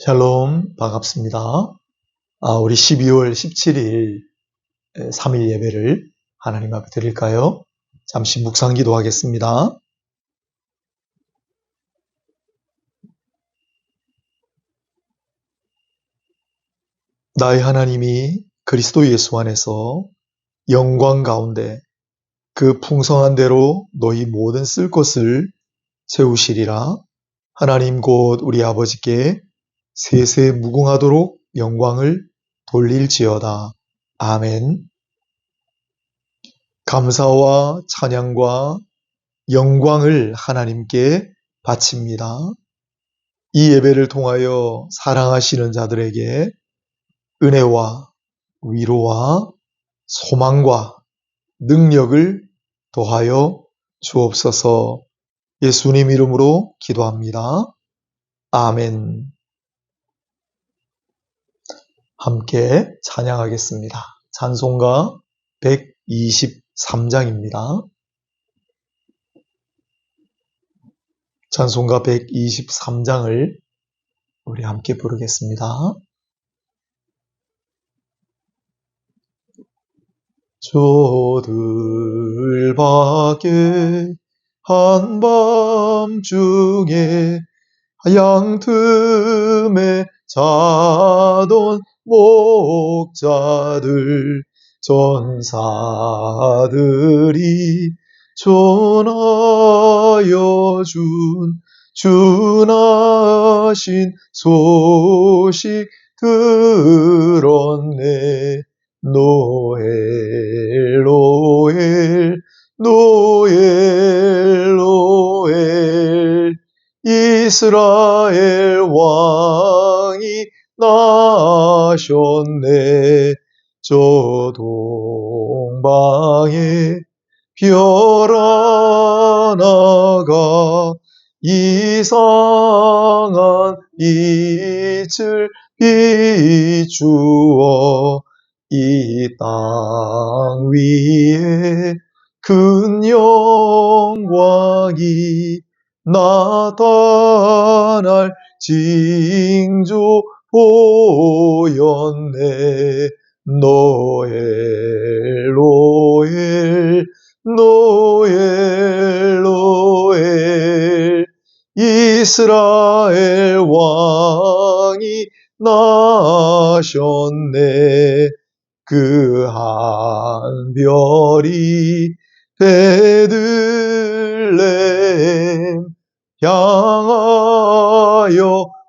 샬롬, 반갑습니다. 우리 12월 17일 3일 예배를 하나님 앞에 드릴까요? 잠시 묵상 기도하겠습니다. 나의 하나님이 그리스도 예수 안에서 영광 가운데 그 풍성한 대로 너희 모든 쓸 것을 채우시리라. 하나님 곧 우리 아버지께 세세 무궁하도록 영광을 돌릴지어다. 아멘. 감사와 찬양과 영광을 하나님께 바칩니다. 이 예배를 통하여 사랑하시는 자들에게 은혜와 위로와 소망과 능력을 더하여 주옵소서. 예수님 이름으로 기도합니다. 아멘. 함께 찬양하겠습니다. 찬송가 123장입니다. 찬송가 123장을 우리 함께 부르겠습니다. 저들밖에 한밤중에 양틈에 자던 목자들 전사들이 전하여 준하신 소식 들었네. 노엘 노엘 노엘 노엘 이스라엘 왕이 나셨네. 저 동방에 별 하나가 이상한 빛을 비추어 이 땅 위에 큰 영광이 나타날 징조 보였네. 노엘 노엘 노엘 노엘 이스라엘 왕이 나셨네. 그 한 별이 베들레헴 향하여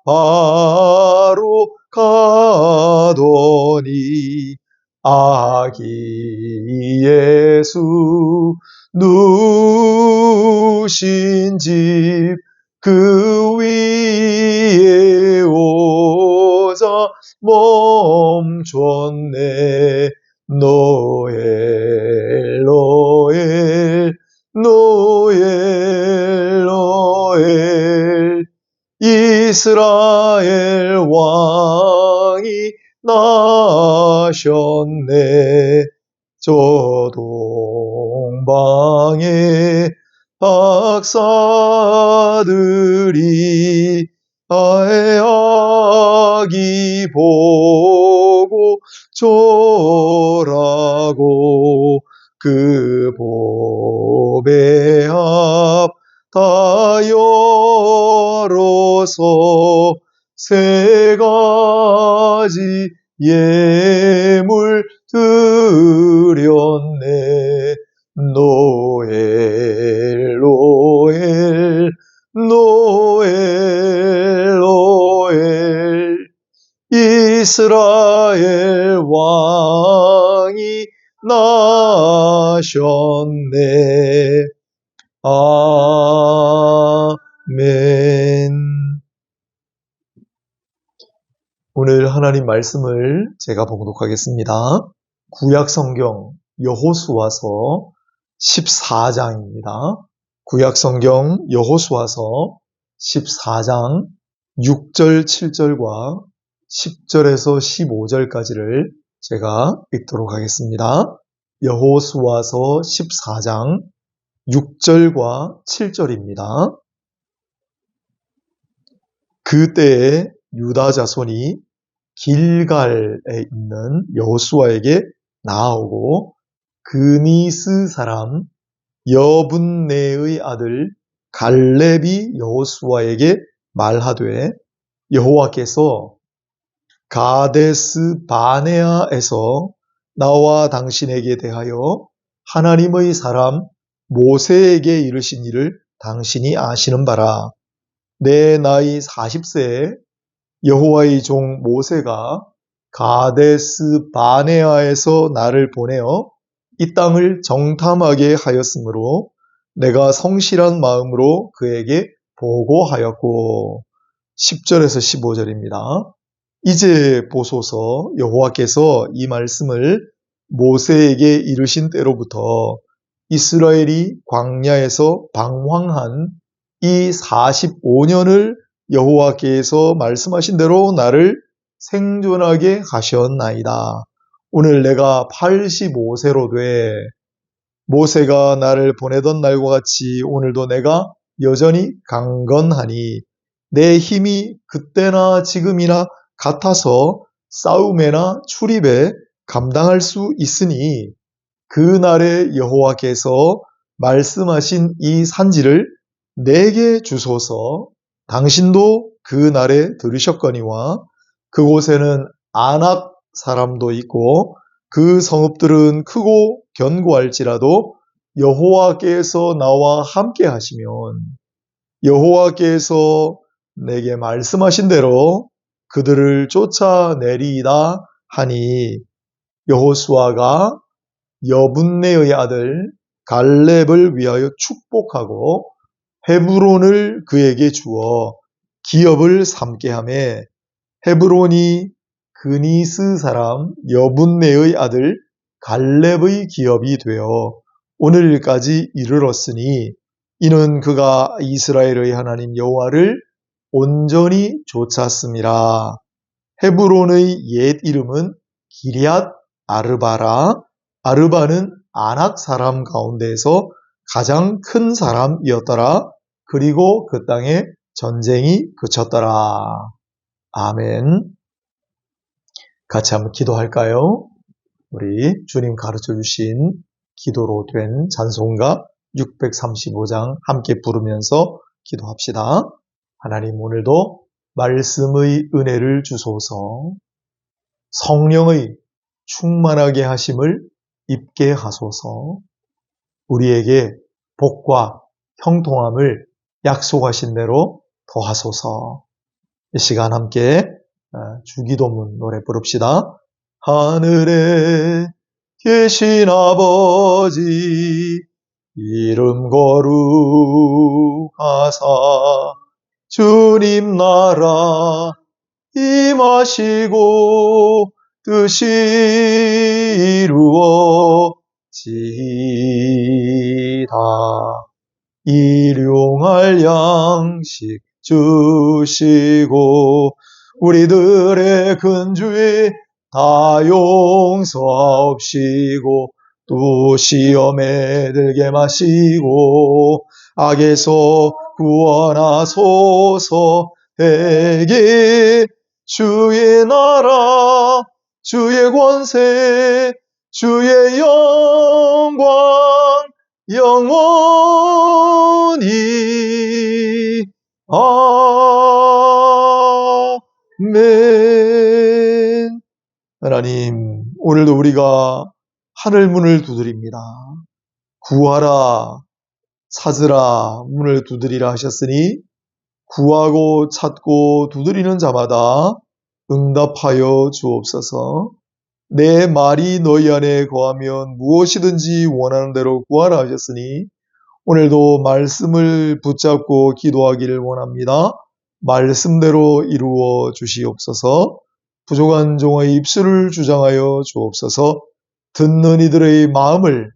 바로 가더니 아기 예수 누신 집 그 위에 오자 멈췄네. 노엘 노엘 노엘 노엘 이스라엘 왕이 나셨네. 저 동방에 박사들이 아기 보고 졸하고 그 보배 앞 다 열어서 세 가지 예물 드렸네. 노엘 노엘 노엘 노엘 이스라엘 왕이 나셨네. 아멘. 오늘 하나님 말씀을 제가 봉독하겠습니다. 구약성경 여호수아서 14장입니다. 구약성경 여호수아서 14장 6절 7절과 10절에서 15절까지를 제가 읽도록 하겠습니다. 여호수아서 14장 6절과 7절입니다. 그때에 유다 자손이 길갈에 있는 여호수아에게 나아오고 그니스 사람 여분네의 아들 갈렙이 여호수아에게 말하되 여호와께서 가데스 바네아에서 나와 당신에게 대하여 하나님의 사람 모세에게 이르신 일을 당신이 아시는 바라. 내 나이 40세에 여호와의 종 모세가 가데스 바네아에서 나를 보내어 이 땅을 정탐하게 하였으므로 내가 성실한 마음으로 그에게 보고하였고 10절에서 15절입니다. 이제 보소서 여호와께서 이 말씀을 모세에게 이르신 때로부터 이스라엘이 광야에서 방황한 이 45년을 여호와께서 말씀하신 대로 나를 생존하게 하셨나이다. 오늘 내가 85세로 돼 모세가 나를 보내던 날과 같이 오늘도 내가 여전히 강건하니 내 힘이 그때나 지금이나 같아서 싸움에나 출입에 감당할 수 있으니 그날에 여호와께서 말씀하신 이 산지를 내게 주소서. 당신도 그날에 들으셨거니와 그곳에는 아낙 사람도 있고 그 성읍들은 크고 견고할지라도 여호와께서 나와 함께 하시면 여호와께서 내게 말씀하신 대로 그들을 쫓아내리이다 하니 여호수아가 여분네의 아들 갈렙을 위하여 축복하고 헤브론을 그에게 주어 기업을 삼게 하매 헤브론이 그니스 사람 여분네의 아들 갈렙의 기업이 되어 오늘까지 이르렀으니 이는 그가 이스라엘의 하나님 여호와를 온전히 좇았음이라. 헤브론의 옛 이름은 기럇 아르바라. 아르바는 아낙 사람 가운데에서 가장 큰 사람이었더라. 그리고 그 땅에 전쟁이 그쳤더라. 아멘. 같이 한번 기도할까요? 우리 주님 가르쳐 주신 기도로 된 찬송가 635장 함께 부르면서 기도합시다. 하나님 오늘도 말씀의 은혜를 주소서. 성령의 충만하게 하심을 입게 하소서. 우리에게 복과 형통함을 약속하신 대로 더하소서. 이 시간 함께 주기도문 노래 부릅시다. 하늘에 계신 아버지 이름 거룩하사 주님 나라 임하시고 뜻이 이루어지이다. 일용할 양식 주시고 우리들의 근주에 다 용서하옵시고 또 시험에 들게 마시고 악에서 구원하소서. 대개 주의 나라 주의 권세 주의 영광 영원히 아멘. 하나님 오늘도 우리가 하늘 문을 두드립니다. 구하라 찾으라 문을 두드리라 하셨으니 구하고 찾고 두드리는 자마다 응답하여 주옵소서. 내 말이 너희 안에 거하면 무엇이든지 원하는 대로 구하라 하셨으니 오늘도 말씀을 붙잡고 기도하기를 원합니다. 말씀대로 이루어 주시옵소서. 부족한 종의 입술을 주장하여 주옵소서. 듣는 이들의 마음을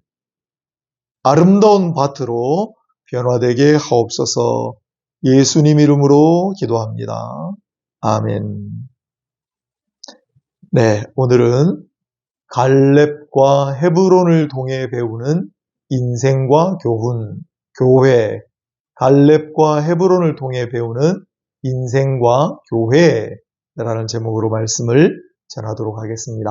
아름다운 밭으로 변화되게 하옵소서. 예수님 이름으로 기도합니다. 아멘. 네, 오늘은 갈렙과 헤브론을 통해 배우는 인생과 교훈, 교회, 갈렙과 헤브론을 통해 배우는 인생과 교회 라는 제목으로 말씀을 전하도록 하겠습니다.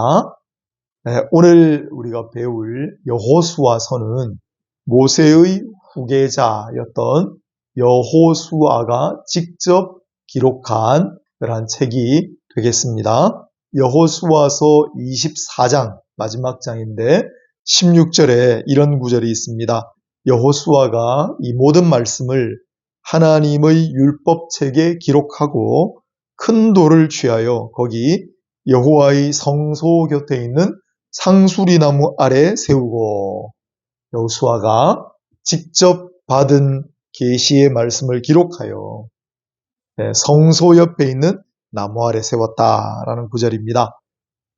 오늘 우리가 배울 여호수아서는 모세의 후계자였던 여호수아가 직접 기록한 그러한 책이 되겠습니다. 여호수아서 24장 마지막 장인데 16절에 이런 구절이 있습니다. 여호수아가 이 모든 말씀을 하나님의 율법책에 기록하고 큰 돌을 취하여 거기 여호와의 성소 곁에 있는 상수리나무 아래 세우고, 여호수아가 직접 받은 계시의 말씀을 기록하여 성소 옆에 있는 나무 아래 세웠다라는 구절입니다.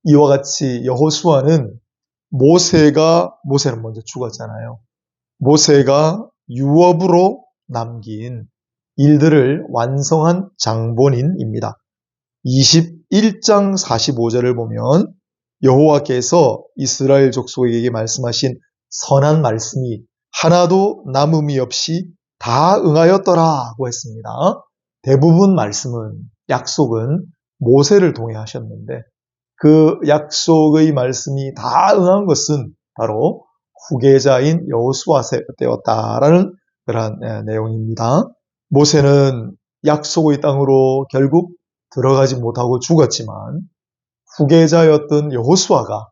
이와 같이 여호수아는 모세는 먼저 죽었잖아요. 모세가 유업으로 남긴 일들을 완성한 장본인입니다. 21장 45절을 보면 여호와께서 이스라엘 족속에게 말씀하신 선한 말씀이 하나도 남음이 없이 다 응하였더라고 했습니다. 대부분 말씀은, 약속은 모세를 통해 하셨는데 그 약속의 말씀이 다 응한 것은 바로 후계자인 여호수아 때였다라는 그런 내용입니다. 모세는 약속의 땅으로 결국 들어가지 못하고 죽었지만 후계자였던 여호수아가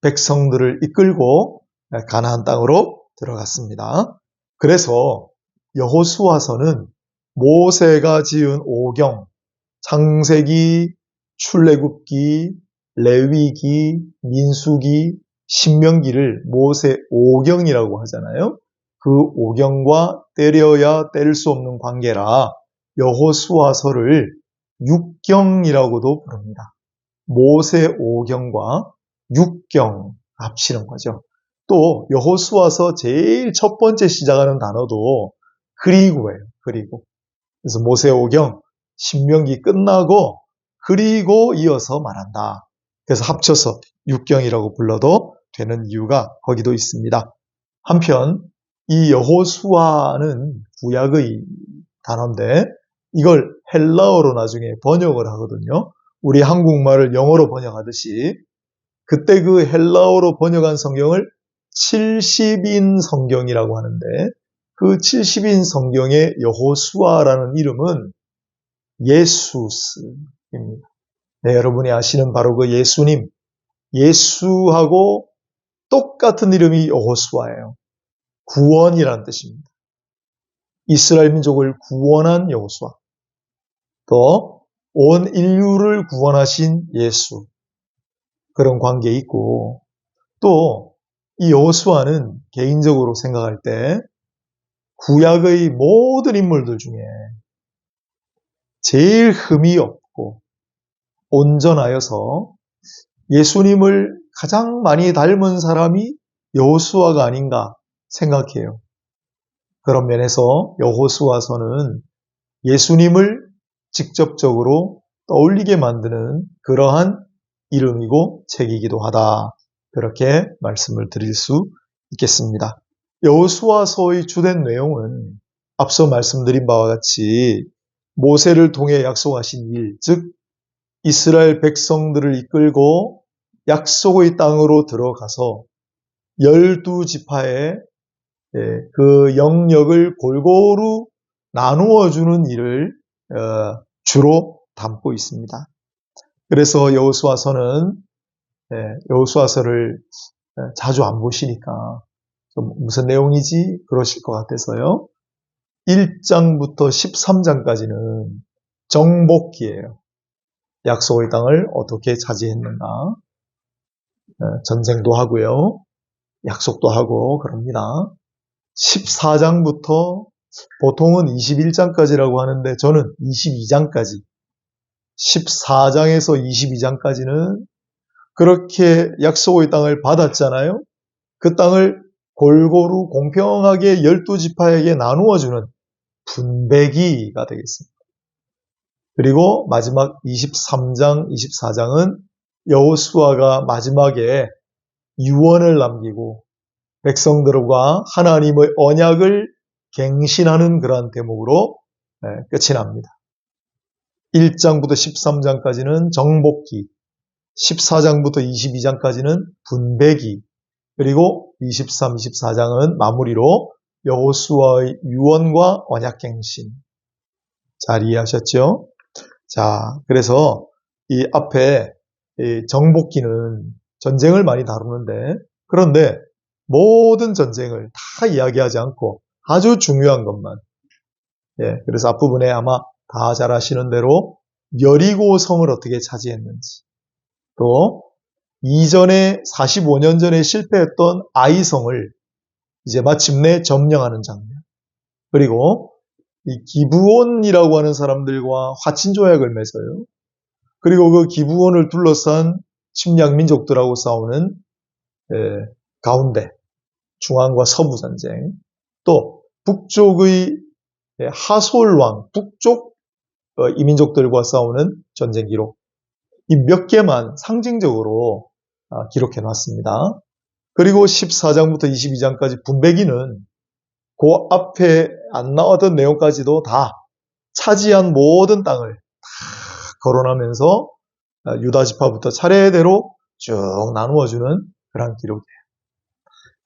백성들을 이끌고 가나안 땅으로 들어갔습니다. 그래서 여호수아서는 모세가 지은 오경, 창세기, 출애굽기, 레위기, 민수기, 신명기를 모세 오경이라고 하잖아요. 그 오경과 때려야 뗄 수 없는 관계라 여호수아서를 육경이라고도 부릅니다. 모세 오경과 육경 합치는 거죠. 또 여호수아서 제일 첫 번째 시작하는 단어도 그리고예요. 그리고. 그래서 모세 오경, 신명기 끝나고 그리고 이어서 말한다. 그래서 합쳐서 육경이라고 불러도 되는 이유가 거기도 있습니다. 한편 이 여호수아는 구약의 단어인데 이걸 헬라어로 나중에 번역을 하거든요. 우리 한국말을 영어로 번역하듯이 그때 그 헬라어로 번역한 성경을 70인 성경이라고 하는데 그 70인 성경의 여호수아라는 이름은 예수스입니다. 네, 여러분이 아시는 바로 그 예수님, 예수하고 똑같은 이름이 여호수아예요. 구원이라는 뜻입니다. 이스라엘 민족을 구원한 여호수아, 또 온 인류를 구원하신 예수, 그런 관계에 있고, 또 이 여호수아는 개인적으로 생각할 때 구약의 모든 인물들 중에 제일 흠이 없고 온전하여서 예수님을 가장 많이 닮은 사람이 여호수아가 아닌가 생각해요. 그런 면에서 여호수아서는 예수님을 직접적으로 떠올리게 만드는 그러한 이름이고 책이기도 하다. 그렇게 말씀을 드릴 수 있겠습니다. 여호수아서의 주된 내용은 앞서 말씀드린 바와 같이 모세를 통해 약속하신 일, 즉 이스라엘 백성들을 이끌고 약속의 땅으로 들어가서 12지파의 그 영역을 골고루 나누어 주는 일을 주로 담고 있습니다. 그래서 여호수아서를 자주 안 보시니까 좀 무슨 내용이지 그러실 것 같아서요. 1장부터 13장까지는 정복기예요. 약속의 땅을 어떻게 차지했는가. 전쟁도 하고요. 약속도 하고 그럽니다. 14장부터 보통은 21장까지라고 하는데 저는 22장까지, 14장에서 22장까지는 그렇게 약속의 땅을 받았잖아요. 그 땅을 골고루 공평하게 12지파에게 나누어주는 분배기가 되겠습니다. 그리고 마지막 23장, 24장은 여호수아가 마지막에 유언을 남기고 백성들과 하나님의 언약을 갱신하는 그러한 대목으로 끝이 납니다. 1장부터 13장까지는 정복기, 14장부터 22장까지는 분배기, 그리고 23, 24장은 마무리로 여호수아의 유언과 언약갱신. 잘 이해하셨죠? 자, 그래서 이 앞에 이 정복기는 전쟁을 많이 다루는데, 그런데 모든 전쟁을 다 이야기하지 않고 아주 중요한 것만, 그래서 앞부분에 아마 다 잘 아시는 대로 여리고 성을 어떻게 차지했는지, 또 이전에 45년 전에 실패했던 아이성을 이제 마침내 점령하는 장면, 그리고 이 기브온이라고 하는 사람들과 화친조약을 맺어요. 그리고 그 기브온을 둘러싼 침략 민족들하고 싸우는 가운데 중앙과 서부 전쟁, 또 북쪽의 하솔왕, 북쪽 이민족들과 싸우는 전쟁 기록, 이 몇 개만 상징적으로 기록해 놨습니다. 그리고 14장부터 22장까지 분배기는 그 앞에 안 나왔던 내용까지도 다 차지한 모든 땅을 다 거론하면서 유다 지파부터 차례대로 쭉 나누어주는 그런 기록이에요.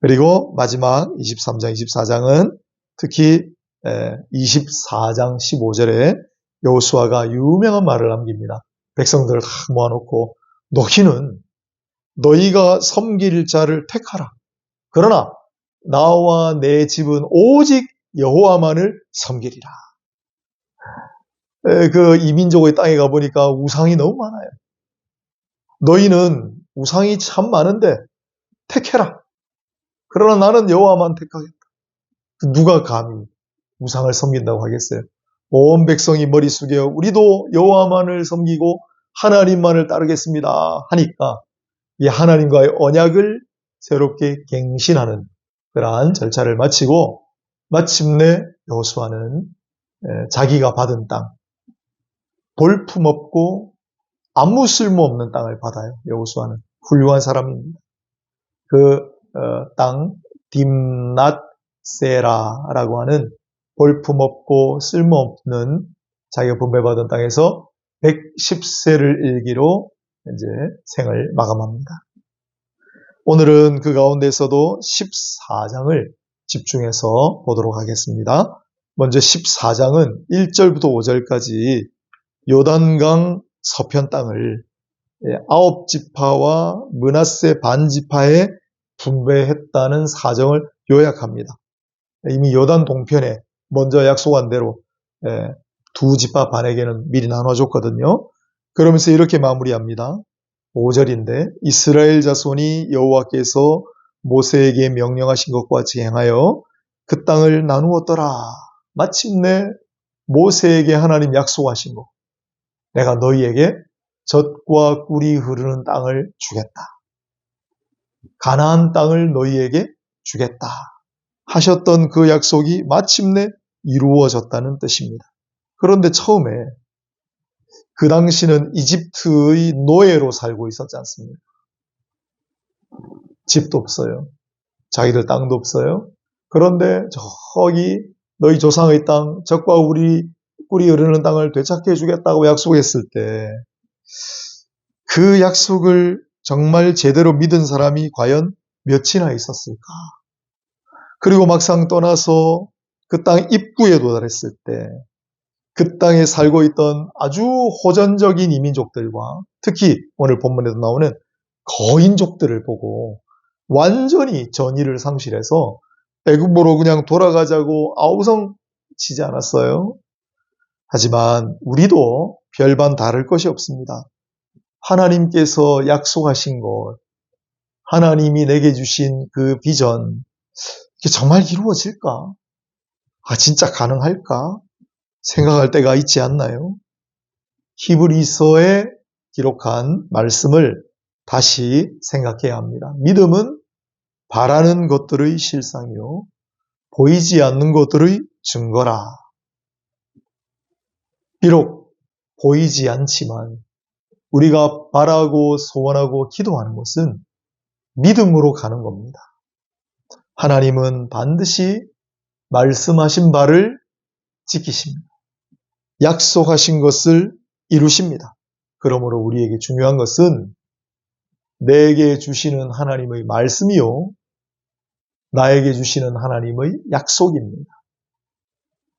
그리고 마지막 23장, 24장은 특히 24장 15절에 여호수아가 유명한 말을 남깁니다. 백성들을 다 모아놓고 너희는 너희가 섬길 자를 택하라. 그러나 나와 내 집은 오직 여호와만을 섬기리라. 그 이민족의 땅에 가보니까 우상이 너무 많아요. 너희는 우상이 참 많은데 택해라. 그러나 나는 여호와만 택하겠다. 누가 감히 우상을 섬긴다고 하겠어요? 온 백성이 머리 숙여 우리도 여호와만을 섬기고 하나님만을 따르겠습니다 하니까 이 하나님과의 언약을 새롭게 갱신하는 그러한 절차를 마치고 마침내 여호수아는 자기가 받은 땅, 볼품없고 아무 쓸모없는 땅을 받아요. 여호수아는 훌륭한 사람입니다. 그 땅 딥낫세라라고 하는 볼품없고 쓸모없는 자기가 분배받은 땅에서 110세를 일기로 이제 생을 마감합니다. 오늘은 그 가운데서도 14장을 집중해서 보도록 하겠습니다. 먼저 14장은 1절부터 5절까지 요단강 서편 땅을 9지파와 므낫세 반지파에 분배했다는 사정을 요약합니다. 이미 요단 동편에 먼저 약속한 대로 2지파 반에게는 미리 나눠줬거든요. 그러면서 이렇게 마무리합니다. 5절인데 이스라엘 자손이 여호와께서 모세에게 명령하신 것과 같이 행하여 그 땅을 나누었더라. 마침내 모세에게 하나님 약속하신 것, 내가 너희에게 젖과 꿀이 흐르는 땅을 주겠다. 가나안 땅을 너희에게 주겠다 하셨던 그 약속이 마침내 이루어졌다는 뜻입니다. 그런데 처음에 그 당시는 이집트의 노예로 살고 있었지 않습니까? 집도 없어요. 자기들 땅도 없어요. 그런데 저기 너희 조상의 땅, 젖과 꿀이 흐르는 땅을 되찾게 해주겠다고 약속했을 때 그 약속을 정말 제대로 믿은 사람이 과연 몇이나 있었을까? 그리고 막상 떠나서 그 땅 입구에 도달했을 때 그 땅에 살고 있던 아주 호전적인 이민족들과 특히 오늘 본문에도 나오는 거인족들을 보고 완전히 전의를 상실해서 애굽으로 그냥 돌아가자고 아우성 치지 않았어요. 하지만 우리도 별반 다를 것이 없습니다. 하나님께서 약속하신 것, 하나님이 내게 주신 그 비전, 이게 정말 이루어질까? 진짜 가능할까? 생각할 때가 있지 않나요? 히브리서에 기록한 말씀을 다시 생각해야 합니다. 믿음은 바라는 것들의 실상이요 보이지 않는 것들의 증거라. 비록 보이지 않지만 우리가 바라고 소원하고 기도하는 것은 믿음으로 가는 겁니다. 하나님은 반드시 말씀하신 바를 지키십니다. 약속하신 것을 이루십니다. 그러므로 우리에게 중요한 것은 내게 주시는 하나님의 말씀이요, 나에게 주시는 하나님의 약속입니다.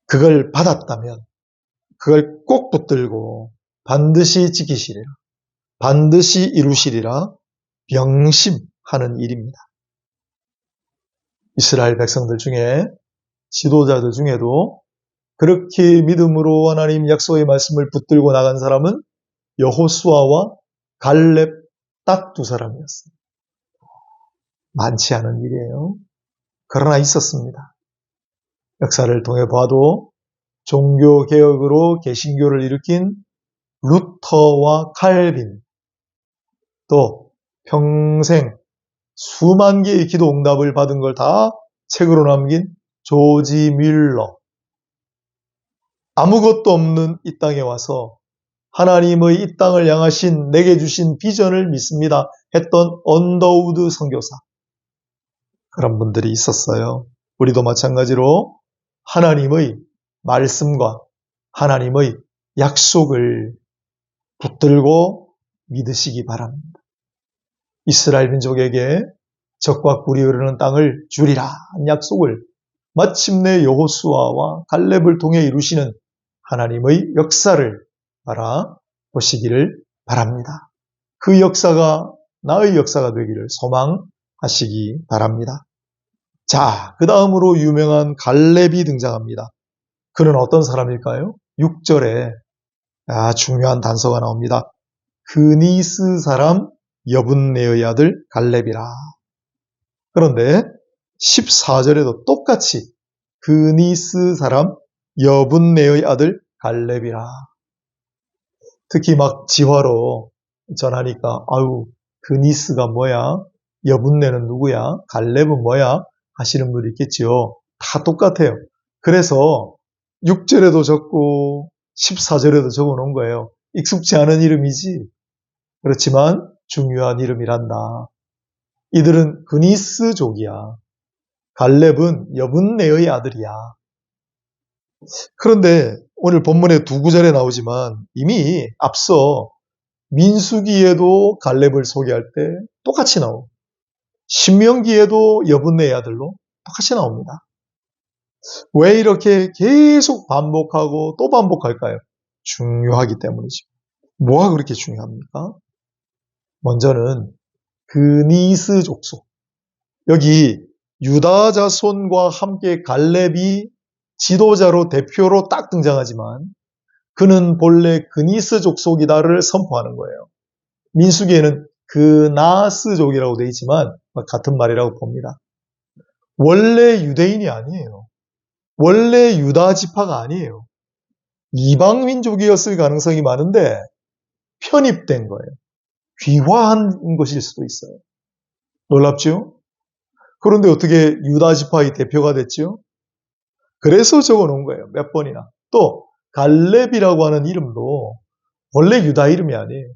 그걸 받았다면 그걸 꼭 붙들고 반드시 지키시리라, 반드시 이루시리라 명심하는 일입니다. 이스라엘 백성들 중에, 지도자들 중에도 그렇게 믿음으로 하나님 약속의 말씀을 붙들고 나간 사람은 여호수아와 갈렙 딱 두 사람이었어요. 많지 않은 일이에요. 그러나 있었습니다. 역사를 통해 봐도 종교개혁으로 개신교를 일으킨 루터와 칼빈, 또 평생 수만 개의 기도 응답을 받은 걸 다 책으로 남긴 조지 뮬러, 아무것도 없는 이 땅에 와서 하나님의 이 땅을 향하신 내게 주신 비전을 믿습니다 했던 언더우드 선교사, 그런 분들이 있었어요. 우리도 마찬가지로 하나님의 말씀과 하나님의 약속을 붙들고 믿으시기 바랍니다. 이스라엘 민족에게 적과 꿀이 흐르는 땅을 주리라 한 약속을 마침내 여호수아와 갈렙을 통해 이루시는 하나님의 역사를 바라보시기를 바랍니다. 그 역사가 나의 역사가 되기를 소망하시기 바랍니다. 자, 그 다음으로 유명한 갈렙이 등장합니다. 그는 어떤 사람일까요? 6절에 중요한 단서가 나옵니다. 그니스 사람 여분네의 아들 갈렙이라. 그런데 14절에도 똑같이 그니스 사람 여분네의 아들 갈렙이라. 특히 막 지화로 전하니까 아유, 그니스가 뭐야? 여분네는 누구야? 갈렙은 뭐야? 하시는 분이 있겠지요. 다 똑같아요. 그래서 6절에도 적고 14절에도 적어 놓은 거예요. 익숙지 않은 이름이지. 그렇지만 중요한 이름이란다. 이들은 그니스족이야. 갈렙은 여분네의 아들이야. 그런데 오늘 본문의 두 구절에 나오지만 이미 앞서 민수기에도 갈렙을 소개할 때 똑같이 나오고 신명기에도 여분네의 아들로 똑같이 나옵니다. 왜 이렇게 계속 반복하고 또 반복할까요? 중요하기 때문이죠. 뭐가 그렇게 중요합니까? 먼저는 그니스 족속. 여기 유다 자손과 함께 갈렙이 지도자로 대표로 딱 등장하지만 그는 본래 그니스 족속이다를 선포하는 거예요. 민수기에는 그나스족이라고 되어 있지만 같은 말이라고 봅니다. 원래 유대인이 아니에요. 원래 유다 지파가 아니에요. 이방 민족이었을 가능성이 많은데 편입된 거예요. 귀화한 것일 수도 있어요. 놀랍죠? 그런데 어떻게 유다 지파의 대표가 됐죠? 그래서 적어놓은 거예요. 몇 번이나. 또 갈렙이라고 하는 이름도 원래 유다 이름이 아니에요.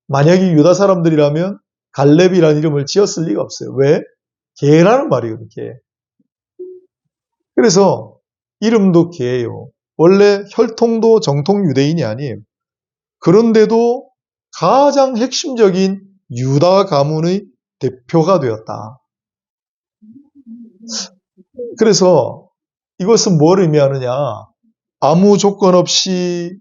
만약에 유다 사람들이라면 갈렙이라는 이름을 지었을 리가 없어요. 왜? 개라는 말이거든요. 개. 그래서 이름도 개예요. 원래 혈통도 정통 유대인이 아니에요. 그런데도 가장 핵심적인 유다 가문의 대표가 되었다. 그래서 이것은 뭘 의미하느냐? 아무 조건 없이,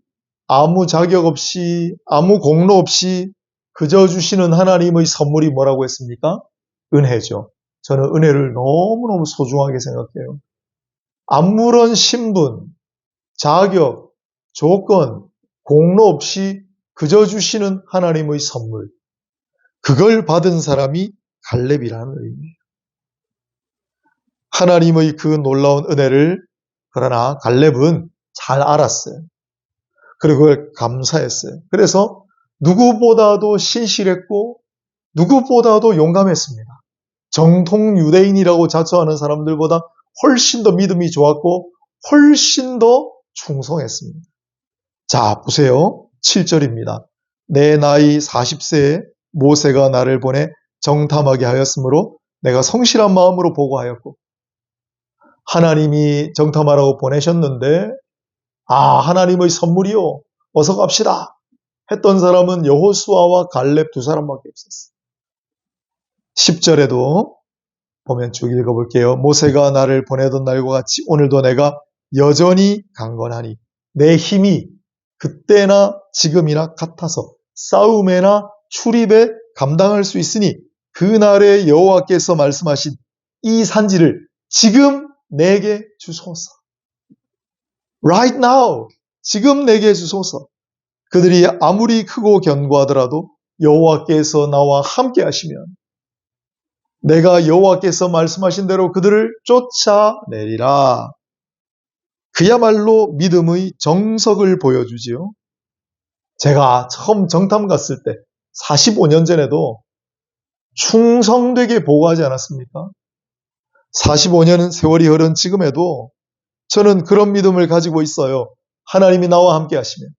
아무 자격 없이, 아무 공로 없이 그저 주시는 하나님의 선물이 뭐라고 했습니까? 은혜죠. 저는 은혜를 너무너무 소중하게 생각해요. 아무런 신분, 자격, 조건, 공로 없이 그저 주시는 하나님의 선물. 그걸 받은 사람이 갈렙이라는 의미예요. 하나님의 그 놀라운 은혜를 그러나 갈렙은 잘 알았어요. 그리고 그걸 감사했어요. 그래서 누구보다도 신실했고 누구보다도 용감했습니다. 정통 유대인이라고 자처하는 사람들보다 훨씬 더 믿음이 좋았고 훨씬 더 충성했습니다. 자, 보세요. 7절입니다. 내 나이 40세에 모세가 나를 보내 정탐하게 하였으므로 내가 성실한 마음으로 보고하였고, 하나님이 정탐하라고 보내셨는데 하나님의 선물이요, 어서 갑시다. 했던 사람은 여호수아와 갈렙 두 사람밖에 없었어요. 10절에도 보면 쭉 읽어볼게요. 모세가 나를 보내던 날과 같이 오늘도 내가 여전히 강건하니 내 힘이 그때나 지금이나 같아서 싸움에나 출입에 감당할 수 있으니 그날에 여호와께서 말씀하신 이 산지를 지금 내게 주소서. Right now, 지금 내게 주소서. 그들이 아무리 크고 견고하더라도 여호와께서 나와 함께 하시면 내가 여호와께서 말씀하신 대로 그들을 쫓아내리라. 그야말로 믿음의 정석을 보여주지요. 제가 처음 정탐 갔을 때 45년 전에도 충성되게 보고하지 않았습니까? 45년은 세월이 흐른 지금에도 저는 그런 믿음을 가지고 있어요. 하나님이 나와 함께 하시면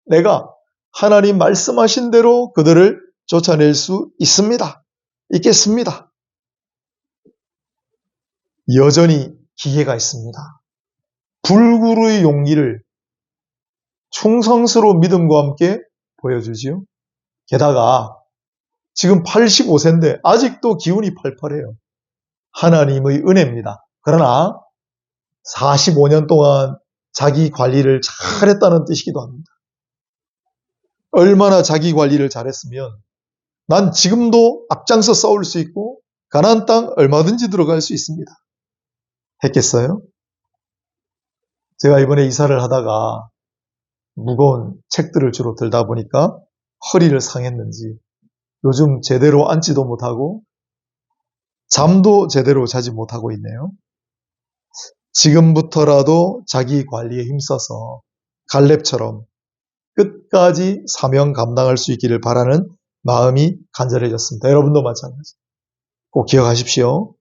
내가 하나님 말씀하신 대로 그들을 쫓아낼 수 있습니다. 있겠습니다. 여전히 기회가 있습니다. 불굴의 용기를 충성스러운 믿음과 함께 보여주지요. 게다가 지금 85세인데 아직도 기운이 팔팔해요. 하나님의 은혜입니다. 그러나 45년 동안 자기 관리를 잘했다는 뜻이기도 합니다. 얼마나 자기 관리를 잘했으면 난 지금도 앞장서 싸울 수 있고 가나안 땅 얼마든지 들어갈 수 있습니다. 했겠어요? 제가 이번에 이사를 하다가 무거운 책들을 주로 들다 보니까 허리를 상했는지 요즘 제대로 앉지도 못하고 잠도 제대로 자지 못하고 있네요. 지금부터라도 자기 관리에 힘써서 갈렙처럼 끝까지 사명 감당할 수 있기를 바라는 마음이 간절해졌습니다. 여러분도 마찬가지. 꼭 기억하십시오.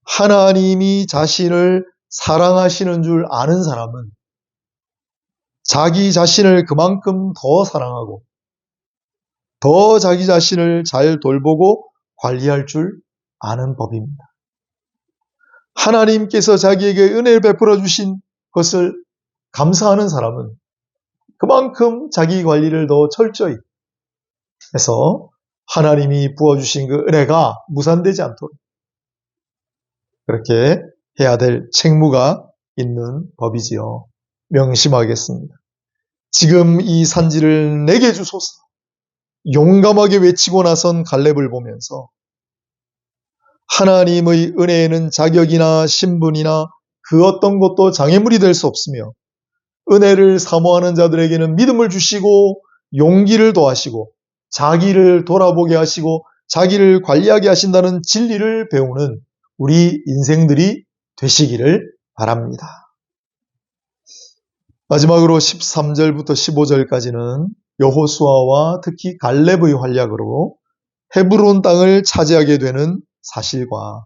하나님이 자신을 사랑하시는 줄 아는 사람은 자기 자신을 그만큼 더 사랑하고 더 자기 자신을 잘 돌보고 관리할 줄 아는 법입니다. 하나님께서 자기에게 은혜를 베풀어 주신 것을 감사하는 사람은 그만큼 자기 관리를 더 철저히 해서 하나님이 부어주신 그 은혜가 무산되지 않도록 그렇게 해야 될 책무가 있는 법이지요. 명심하겠습니다. 지금 이 산지를 내게 주소서. 용감하게 외치고 나선 갈렙을 보면서 하나님의 은혜에는 자격이나 신분이나 그 어떤 것도 장애물이 될 수 없으며 은혜를 사모하는 자들에게는 믿음을 주시고 용기를 더하시고 자기를 돌아보게 하시고 자기를 관리하게 하신다는 진리를 배우는 우리 인생들이 되시기를 바랍니다. 마지막으로 13절부터 15절까지는 여호수아와 특히 갈렙의 활약으로 헤브론 땅을 차지하게 되는 사실과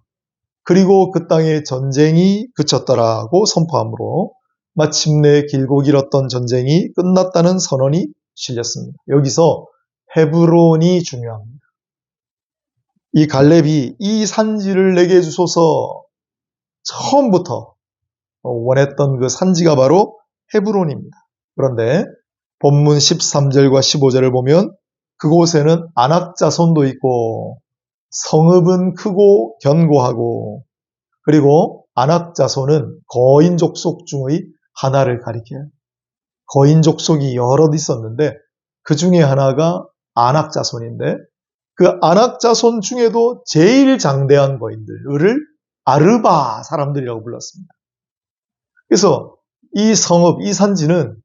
그리고 그 땅의 전쟁이 그쳤더라고 선포함으로 마침내 길고 길었던 전쟁이 끝났다는 선언이 실렸습니다. 여기서 헤브론이 중요합니다. 이 갈렙이 이 산지를 내게 주소서 처음부터 원했던 그 산지가 바로 헤브론입니다. 그런데 본문 13절과 15절을 보면 그곳에는 아낙 자손도 있고 성읍은 크고 견고하고 그리고 아낙 자손은 거인 족속 중의 하나를 가리켜요. 거인 족속이 여럿 있었는데 그 중에 하나가 아낙 자손인데 그 아낙 자손 중에도 제일 장대한 거인들을 아르바 사람들이라고 불렀습니다. 그래서 이 성읍, 이 산지는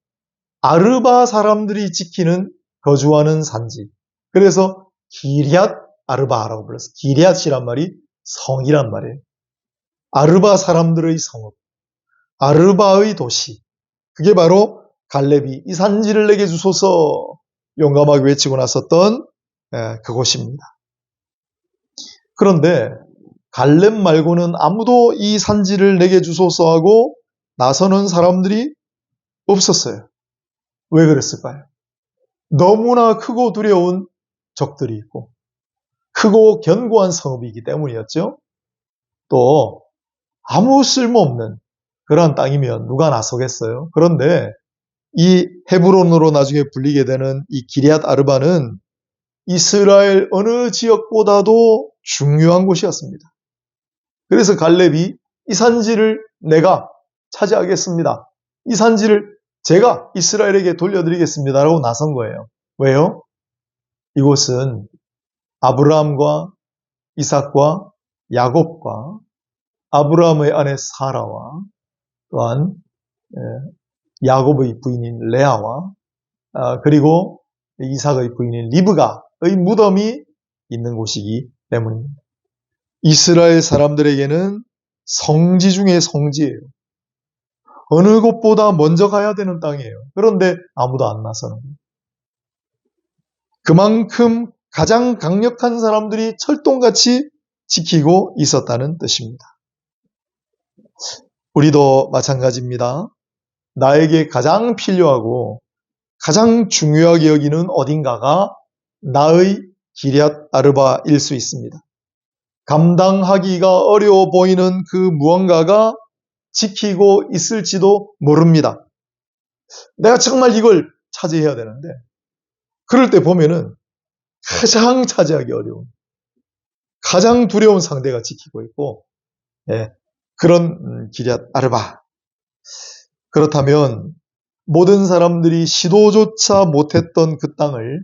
아르바 사람들이 지키는 거주하는 산지. 그래서 기리앗 아르바라고 불렀어요. 기리앗이란 말이 성이란 말이에요. 아르바 사람들의 성읍, 아르바의 도시. 그게 바로 갈렙이 이 산지를 내게 주소서 용감하게 외치고 나섰던 그곳입니다. 그런데 갈렙 말고는 아무도 이 산지를 내게 주소서 하고 나서는 사람들이 없었어요. 왜 그랬을까요? 너무나 크고 두려운 적들이 있고 크고 견고한 성읍이기 때문이었죠. 또 아무 쓸모없는 그러한 땅이면 누가 나서겠어요? 그런데 이 헤브론으로 나중에 불리게 되는 이 기럇 아르바는 이스라엘 어느 지역보다도 중요한 곳이었습니다. 그래서 갈렙이 이 산지를 내가 차지하겠습니다. 이 산지를 제가 이스라엘에게 돌려드리겠습니다라고 나선 거예요. 왜요? 이곳은 아브라함과 이삭과 야곱과 아브라함의 아내 사라와 또한 야곱의 부인인 레아와 그리고 이삭의 부인인 리브가의 무덤이 있는 곳이기 때문입니다. 이스라엘 사람들에게는 성지 중의 성지예요. 어느 곳보다 먼저 가야 되는 땅이에요. 그런데 아무도 안 나서는 거예요. 그만큼 가장 강력한 사람들이 철동같이 지키고 있었다는 뜻입니다. 우리도 마찬가지입니다. 나에게 가장 필요하고 가장 중요하게 여기는 어딘가가 나의 기럇 아르바일 수 있습니다. 감당하기가 어려워 보이는 그 무언가가 지키고 있을지도 모릅니다. 내가 정말 이걸 차지해야 되는데 그럴 때 보면은 가장 차지하기 어려운, 가장 두려운 상대가 지키고 있고 그런 기럇 아르바. 그렇다면 모든 사람들이 시도조차 못했던 그 땅을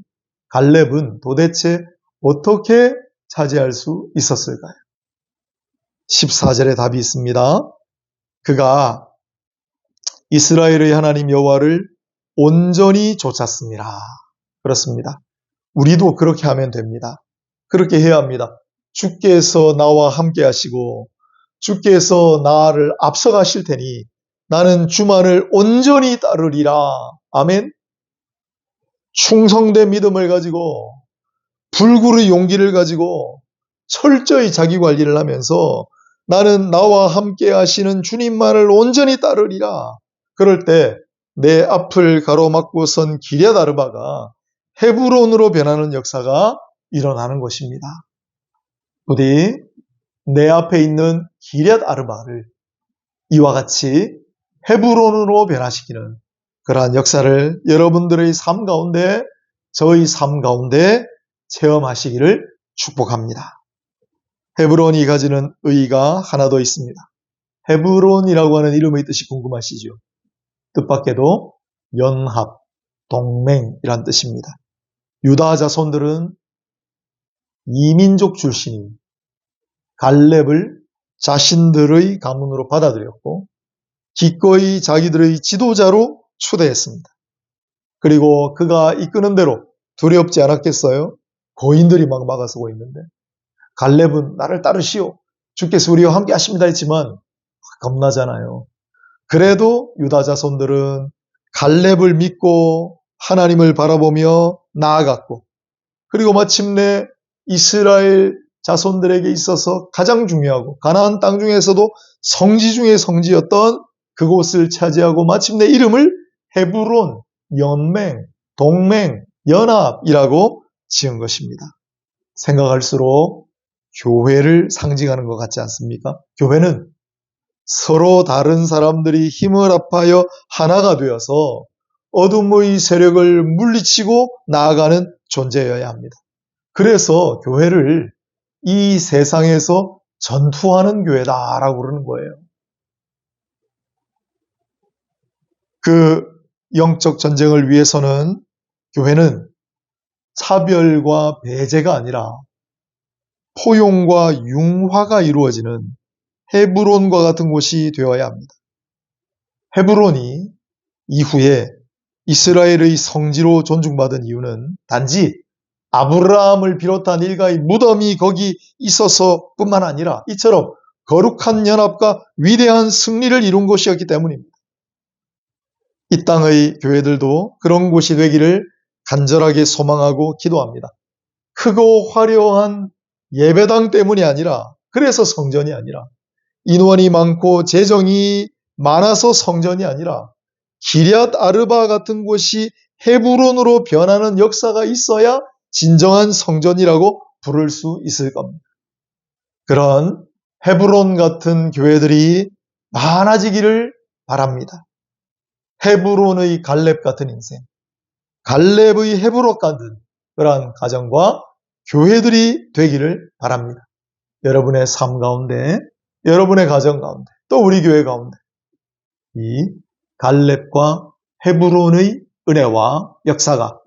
갈렙은 도대체 어떻게 차지할 수 있었을까요? 14절에 답이 있습니다. 그가 이스라엘의 하나님 여호와를 온전히 좇았습니다. 그렇습니다. 우리도 그렇게 하면 됩니다. 그렇게 해야 합니다. 주께서 나와 함께 하시고 주께서 나를 앞서가실 테니 나는 주만을 온전히 따르리라. 아멘. 충성된 믿음을 가지고 불굴의 용기를 가지고 철저히 자기 관리를 하면서 나는 나와 함께 하시는 주님만을 온전히 따르리라. 그럴 때 내 앞을 가로막고 선 기럇 아르바가 헤브론으로 변하는 역사가 일어나는 것입니다. 부디 내 앞에 있는 기럇 아르바를 이와 같이 헤브론으로 변화시키는 그러한 역사를 여러분들의 삶 가운데, 저의 삶 가운데 체험하시기를 축복합니다. 헤브론이 가지는 의의가 하나 더 있습니다. 헤브론이라고 하는 이름의 뜻이 궁금하시죠? 뜻밖에도 연합, 동맹이란 뜻입니다. 유다 자손들은 이민족 출신이 갈렙을 자신들의 가문으로 받아들였고 기꺼이 자기들의 지도자로 추대했습니다. 그리고 그가 이끄는 대로 두렵지 않았겠어요? 거인들이 막 막아서고 있는데 갈렙은 나를 따르시오. 주께서 우리와 함께 하십니다 했지만 겁나잖아요. 그래도 유다 자손들은 갈렙을 믿고 하나님을 바라보며 나아갔고 그리고 마침내 이스라엘 자손들에게 있어서 가장 중요하고 가나안 땅 중에서도 성지 중의 성지였던 그곳을 차지하고 마침내 이름을 헤브론, 연맹, 동맹, 연합이라고 지은 것입니다. 생각할수록 교회를 상징하는 것 같지 않습니까? 교회는 서로 다른 사람들이 힘을 합하여 하나가 되어서 어둠의 세력을 물리치고 나아가는 존재여야 합니다. 그래서 교회를 이 세상에서 전투하는 교회다라고 그러는 거예요. 그 영적 전쟁을 위해서는 교회는 차별과 배제가 아니라 포용과 융화가 이루어지는 헤브론과 같은 곳이 되어야 합니다. 헤브론이 이후에 이스라엘의 성지로 존중받은 이유는 단지 아브라함을 비롯한 일가의 무덤이 거기 있어서 뿐만 아니라 이처럼 거룩한 연합과 위대한 승리를 이룬 곳이었기 때문입니다. 이 땅의 교회들도 그런 곳이 되기를 간절하게 소망하고 기도합니다. 크고 화려한 예배당 때문이 아니라, 그래서 성전이 아니라, 인원이 많고 재정이 많아서 성전이 아니라 기럇 아르바 같은 곳이 헤브론으로 변하는 역사가 있어야 진정한 성전이라고 부를 수 있을 겁니다. 그런 헤브론 같은 교회들이 많아지기를 바랍니다. 헤브론의 갈렙 같은 인생, 갈렙의 헤브론 같은 그러한 가정과 교회들이 되기를 바랍니다. 여러분의 삶 가운데, 여러분의 가정 가운데, 또 우리 교회 가운데 이 갈렙과 헤브론의 은혜와 역사가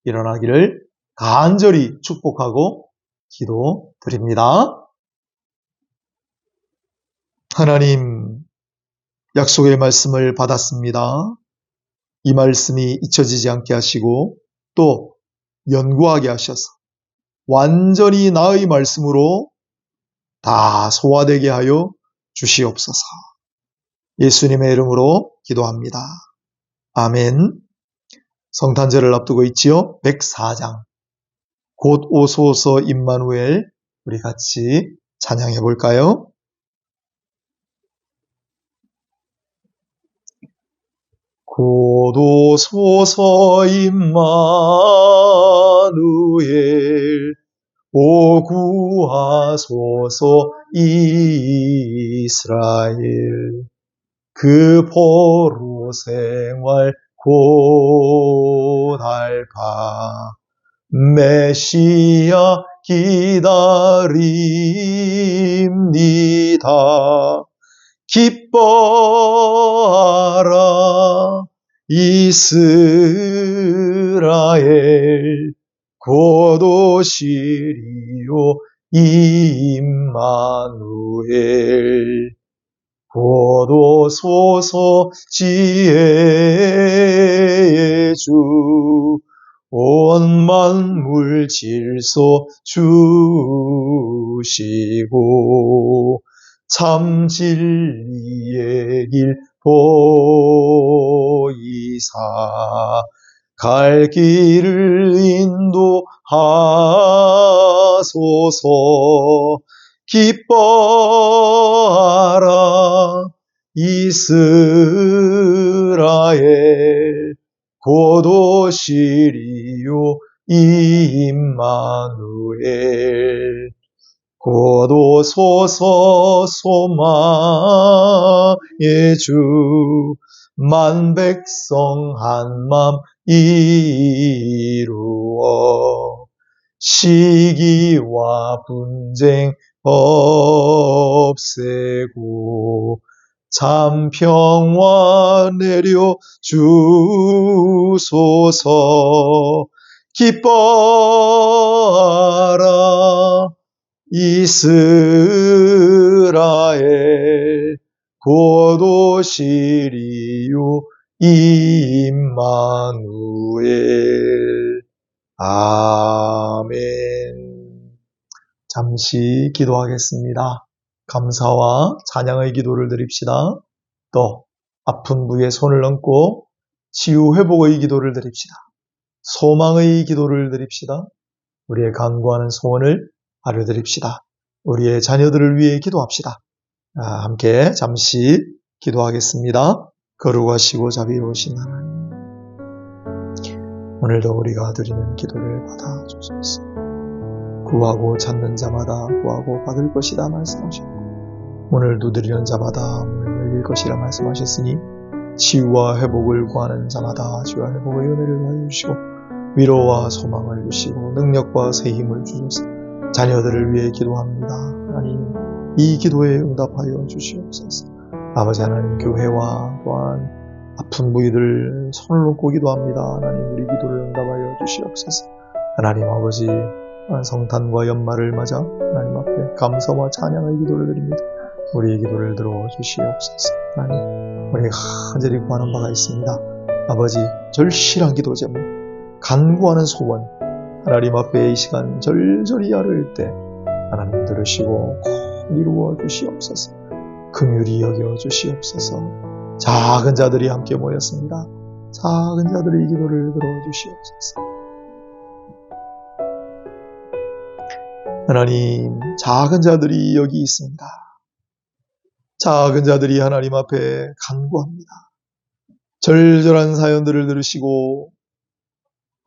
일어나기를 간절히 축복하고 기도드립니다. 하나님, 약속의 말씀을 받았습니다. 이 말씀이 잊혀지지 않게 하시고 또 연구하게 하셔서 완전히 나의 말씀으로 다 소화되게 하여 주시옵소서. 예수님의 이름으로 기도합니다. 아멘. 성탄절을 앞두고 있지요. 104장 곧 오소서 임마누엘, 우리 같이 찬양해 볼까요? 곧 오소서 임마누엘, 오 구하소서 이스라엘. 그 포로 생활 곧알바 메시아 기다립니다. 기뻐하라 이스라엘, 곧 오시리요 임마누엘. 곧 오소서 지혜의 주, 온 만물 질서 주시고 참 진리의 길 보이사 갈 길을 인도하소서. 기뻐하라 이스라엘, 곧 오시리요 임마누엘. 곧 오소서 소망의 주, 만 백성 한맘 이루어 시기와 분쟁 없애고 참 평화 내려 주소서. 기뻐하라 이스라엘, 곧 오시리요 임마누엘. 아멘. 잠시 기도하겠습니다. 감사와 찬양의 기도를 드립시다. 또 아픈 부에 손을 얹고 치유 회복의 기도를 드립시다. 소망의 기도를 드립시다. 우리의 간구하는 소원을 아뢰드립시다. 우리의 자녀들을 위해 기도합시다. 함께 잠시 기도하겠습니다. 거룩하시고 자비로우신 하나님, 오늘도 우리가 드리는 기도를 받아주소서. 구하고 찾는 자마다 구하고 받을 것이다 말씀하셨고, 문을 두드리는 자마다 문을 열릴 것이라 말씀하셨으니 치유와 회복을 구하는 자마다 치유와 회복의 은혜를 더해 주시고 위로와 소망을 주시고 능력과 새 힘을 주소서. 자녀들을 위해 기도합니다. 하나님, 이 기도에 응답하여 주시옵소서. 아버지 하나님, 교회와 또한 아픈 부위들 손을 놓고 기도합니다. 하나님, 우리 기도를 응답하여 주시옵소서. 하나님 아버지, 성탄과 연말을 맞아 하나님 앞에 감사와 찬양의 기도를 드립니다. 우리의 기도를 들어주시옵소서. 하나님, 우리가 간절히 구하는 바가 있습니다. 아버지, 절실한 기도 제목, 간구하는 소원, 하나님 앞에 이 시간 절절히 아뢰일 때 하나님 들으시고 꼭 이루어 주시옵소서. 긍휼히 여겨 주시옵소서. 작은 자들이 함께 모였습니다. 작은 자들의 이 기도를 들어주시옵소서. 하나님, 작은 자들이 여기 있습니다. 작은 자들이 하나님 앞에 간구합니다. 절절한 사연들을 들으시고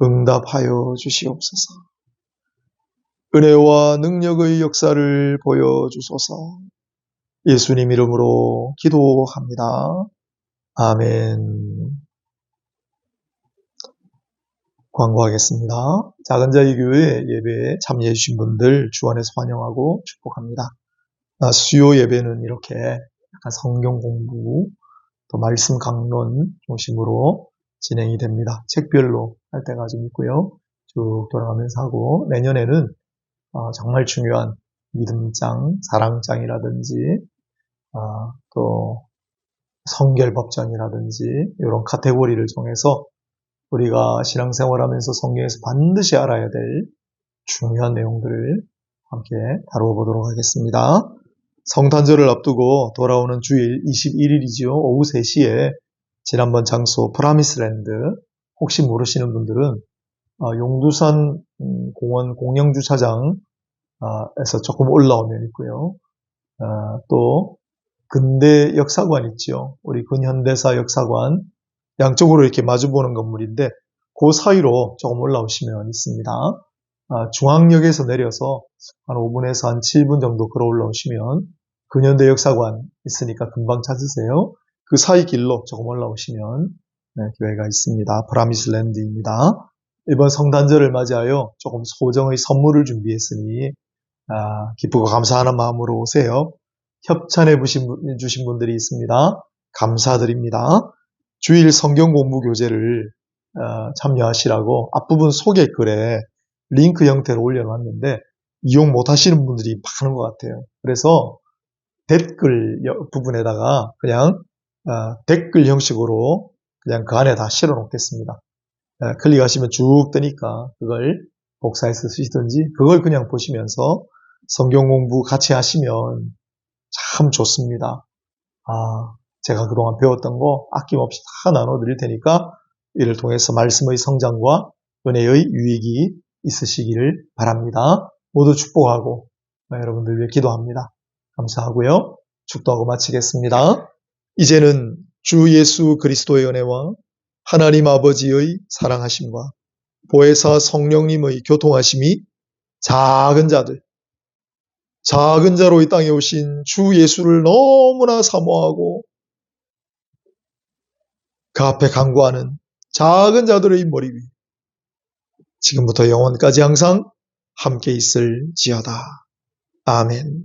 응답하여 주시옵소서. 은혜와 능력의 역사를 보여주소서. 예수님 이름으로 기도합니다. 아멘. 광고하겠습니다. 작은 자의 교회 예배에 참여해 주신 분들 주 안에서 환영하고 축복합니다. 수요 예배는 이렇게 약간 성경 공부, 또 말씀 강론 중심으로 진행이 됩니다. 책별로 할 때가 좀 있고요. 쭉 돌아가면서 하고, 내년에는 정말 중요한 믿음장, 사랑장이라든지 또 성결법전이라든지 이런 카테고리를 정해서 우리가 신앙생활하면서 성경에서 반드시 알아야 될 중요한 내용들을 함께 다루어 보도록 하겠습니다. 성탄절을 앞두고 돌아오는 주일 21일이지요. 오후 3시에 지난번 장소 프라미스랜드, 혹시 모르시는 분들은 용두산 공원 공영주차장에서 조금 올라오면 있고요. 또 근대 역사관 있죠. 우리 근현대사 역사관 양쪽으로 이렇게 마주보는 건물인데 그 사이로 조금 올라오시면 있습니다. 중앙역에서 내려서 한 5분에서 한 7분 정도 걸어 올라오시면 근현대 역사관 있으니까 금방 찾으세요. 그 사이 길로 조금 올라오시면 교회가 있습니다. 프라미스랜드입니다. 이번 성탄절을 맞이하여 조금 소정의 선물을 준비했으니 기쁘고 감사하는 마음으로 오세요. 협찬해 주신 분들이 있습니다. 감사드립니다. 주일 성경 공부 교재를 참여하시라고 앞부분 소개 글에 링크 형태로 올려놨는데 이용 못하시는 분들이 많은 것 같아요. 그래서 댓글 부분에다가 그냥 댓글 형식으로 그냥 그 안에 다 실어 놓겠습니다. 클릭하시면 쭉 뜨니까 그걸 복사해서 쓰시든지 그걸 그냥 보시면서 성경 공부 같이 하시면 참 좋습니다. 제가 그동안 배웠던 거 아낌없이 다 나눠드릴 테니까 이를 통해서 말씀의 성장과 은혜의 유익이 있으시기를 바랍니다. 모두 축복하고 여러분들 위해 기도합니다. 감사하고요. 축도하고 마치겠습니다. 이제는 주 예수 그리스도의 은혜와 하나님 아버지의 사랑하심과 보혜사 성령님의 교통하심이 작은 자로 이 땅에 오신 주 예수를 너무나 사모하고 그 앞에 간구하는 작은 자들의 머리 위 지금부터 영원까지 항상 함께 있을지어다. 아멘.